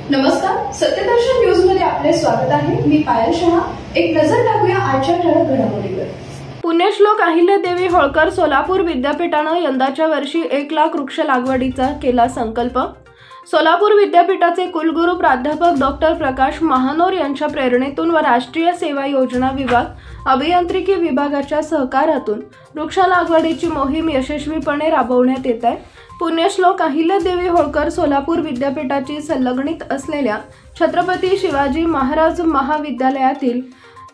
नमस्कार, सत्यदर्शन न्यूज मध्ये आपले स्वागत आहे। मी पायल शहा। एक नजर टाकूया आजच्या ठळक घडामोडीवर। पुण्यश्लोक अहिल्यादेवी होळकर सोलापूर विद्यापीठाने यंदाच्या वर्षी 1 लाख वृक्ष लागवडीचा केला संकल्प। सोलापूर विद्यापीठाचे कुलगुरू प्राध्यापक डॉक्टर प्रकाश महानोर यांच्या प्रेरणेतून व राष्ट्रीय सेवा योजना विभाग, अभियांत्रिकी विभागाच्या सहकारातून वृक्ष लागवडीची मोहीम यशस्वीपणे राबवण्यात येत आहे। पुण्यश्लोक अहिल्यादेवी होळकर सोलापूर विद्यापीठाची संलग्नित असलेल्या छत्रपती शिवाजी महाराज महाविद्यालयातील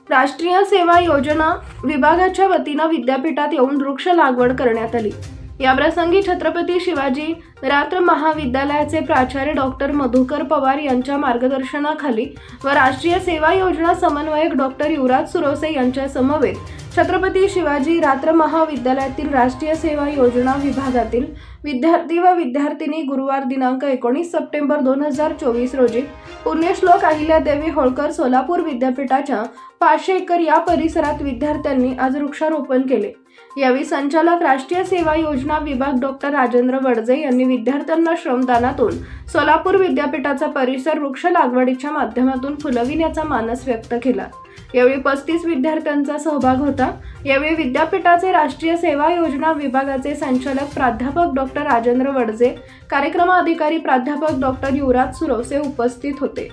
राष्ट्रीय सेवा योजना विभागाच्या वतीने विद्यापीठात येऊन वृक्ष लागवड करण्यात आली। या प्रसंगी छत्रपती शिवाजी रात्र महाविद्यालयाचे प्राचार्य डॉक्टर मधुकर पवार यांच्या मार्गदर्शनाखाली व राष्ट्रीय सेवा योजना समन्वयक डॉक्टर युवराज सुरोसे यांच्या समवेत छत्रपती शिवाजी रात्र महाविद्यालयातील राष्ट्रीय सेवा योजना विभागातील विद्यार्थी व विद्यार्थिनी गुरुवार दिनांक 19 सप्टेंबर 2024 रोजी पुण्यश्लोक अहिल्यादेवी होळकर सोलापूर विद्यापीठाच्या 500 एकर या परिसरात विद्यार्थ्यांनी आज वृक्षारोपण केले। यावेळी संचालक राष्ट्रीय सेवा योजना विभाग डॉक्टर राजेंद्र वडजे यांनी विद्यार्थ्यांना श्रमदानातून सोलापूर विद्यापीठाचा परिसर वृक्ष लागवडीच्या माध्यमातून फुलविण्याचा मानस व्यक्त केला। यावेळी 35 विद्यार्थ्यांचा सहभाग होता। यावेळी विद्यापीठाचे राष्ट्रीय सेवा योजना विभागाचे संचालक प्राध्यापक डॉक्टर राजेंद्र वडजे, कार्यक्रम अधिकारी प्राध्यापक डॉक्टर युवराज सुरोसे उपस्थित होते।